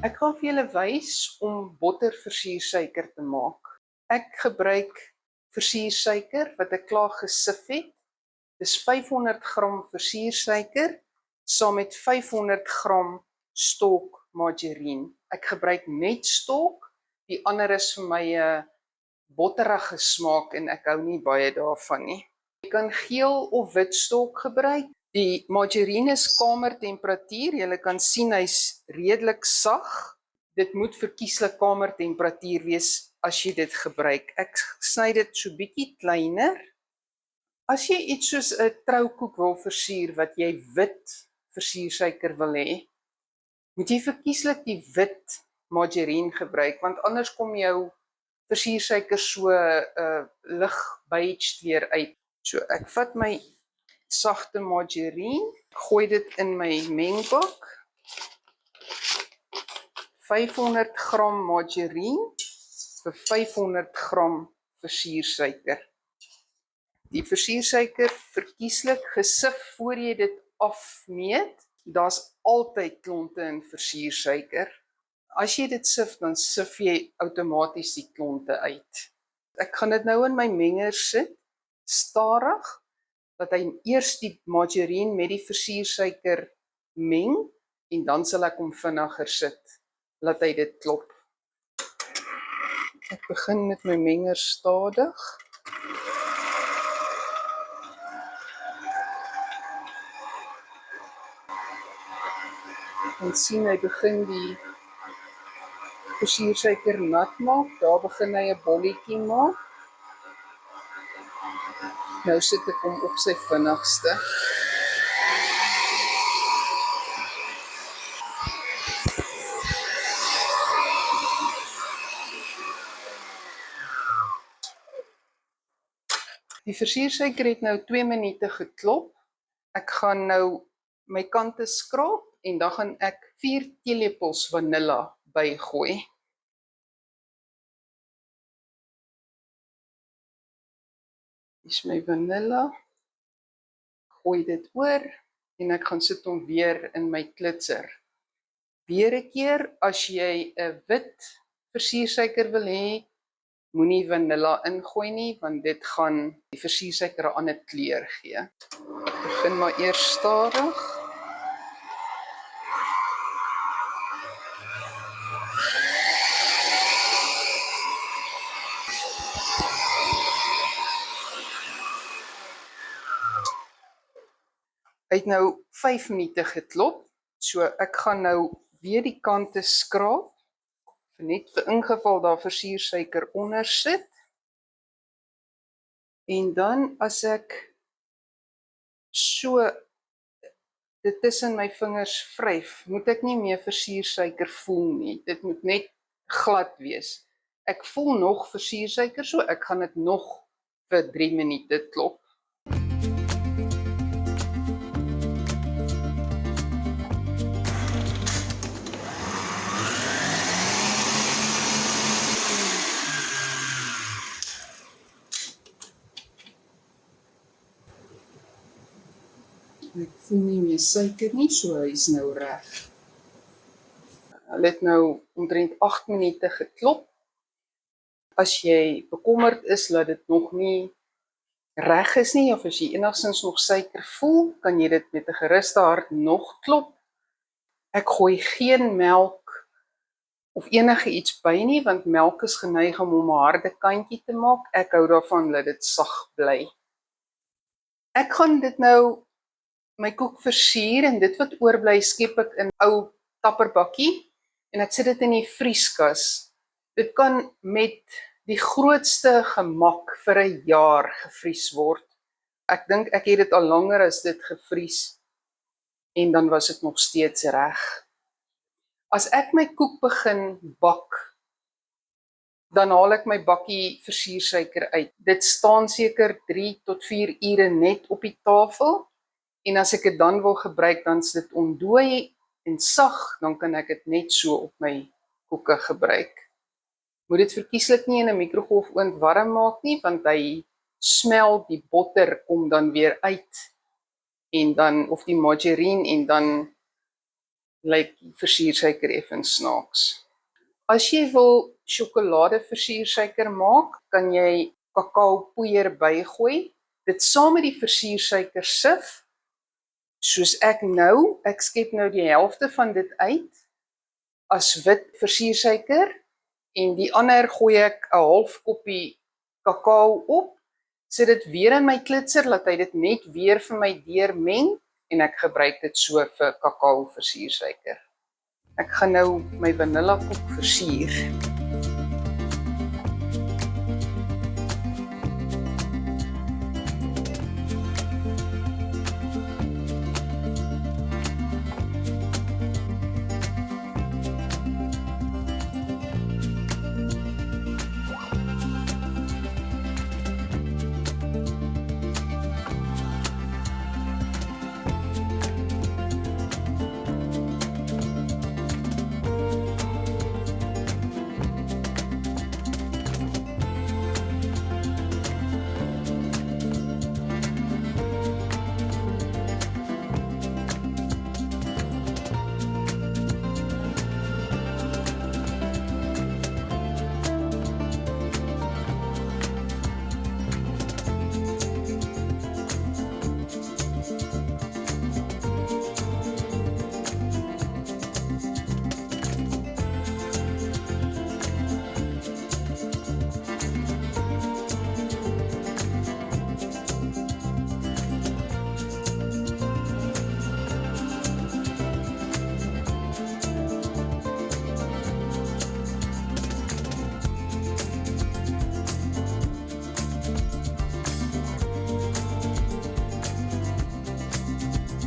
Ek gaan vir julle wys om botterversiersuiker te maak. Ek gebruik versiersuiker wat ek klaar gesif het. Dis 500 gram versiersuiker saam met 500 gram stok margarine. Ek gebruik net stok, die ander is vir my 'n botterige smaak en ek hou nie baie daarvan nie. Jy kan geel of wit stok gebruik. Die margarine is kamertemperatuur. Jy kan sien hy's redelik sag. Dit moet verkieslik kamertemperatuur wees as jy dit gebruik. Ek sny dit so bietjie kleiner. As jy iets soos 'n troukoek wil versier wat jy wit versiersuiker wil hê, moet jy verkieslik die wit margarine gebruik, want anders kom jou versiersuiker so lig beige kleur uit. So ek vat my sagte margarine, gooi dit in my mengbak. 500 gram margarine vir 500 gram versiersuiker. Die versiersuiker verkieslik gesif voor jy dit afmeet. Daar's altyd klonte in versiersuiker. As jy dit sif, dan sif jy outomaties die klonte uit. Ek gaan dit nou in my menger sit, stadig, dat hy eers die margarine met die versiersuiker meng en dan sal ek hom vinniger sit, laat hy dit klop. Ek begin met my menger stadig. En sien hy begin die versiersuiker nat maak, daar begin hy 'n bolletjie maak. Nou sit ek hom op sy vinnigste. Die versiersuiker het nou 2 minute geklop. Ek gaan nou my kante skraap en dan gaan ek 4 teelepels vanilla bygooi. Dis my vanilla. Gooi dit oor en ek gaan sit hom weer in my klitser. Weer 'n keer, as jy 'n wit versiersuiker wil hê, moenie vanilla ingooi nie, want dit gaan die versiersuiker 'n ander kleur gee. Ek begin maar eers stadig. Hy het nou 5 minute geklop, so ek gaan nou weer die kante skraap, net vir ingeval daar versiersuiker onder sit. En dan as ek so dit tussen my vingers vryf, moet ek nie meer versiersuiker voel nie. Dit moet net glad wees. Ek voel nog versiersuiker, so ek gaan dit nog vir 3 minute klop. Ek voel nie meer suiker nie, so hy is nou reg. Hulle het nou omtrent 8 minute geklop. As jy bekommerd is dat dit nog nie reg is nie, of as jy enigstens nog suiker voel, kan jy dit met 'n geruste hart nog klop. Ek gooi geen melk of enige iets by nie, want melk is geneig om 'n harde kantjie te maak. Ek hou daarvan dat dit sag bly. Ek gaan dit nou my koek versier en dit wat oorbly skep ek in 'n ou tapperbakkie en ek sit dit in die vrieskas. Dit kan met die grootste gemak vir 'n jaar gevries word. Ek dink ek het dit al langer as dit gevries en dan was dit nog steeds reg. As ek my koek begin bak, dan haal ek my bakkie versiersuiker uit. Dit staan seker 3 tot 4 ure net op die tafel. En as ek dit dan wil gebruik, dan is dit ontdooi en sag, dan kan ek dit net so op my koeke gebruik. Moet dit verkieslik nie in 'n mikrogolfoond warm maak nie, want hy smelt, die botter kom dan weer uit en dan of die margarine en dan lyk die versiersuiker effens snaaks. As jy wil sjokolade versiersuiker maak, kan jy kakaopoeier bygooi. Dit saam met die versiersuiker sif, soos ek skep nou die helfte van dit uit as wit versiersuiker en die ander gooi ek 'n half koppie kakao op, sit dit weer in my klitser, laat hy dit net weer vir my deurmeng en ek gebruik dit so vir kakao versiersuiker. Ek gaan nou my vanilla koek versier.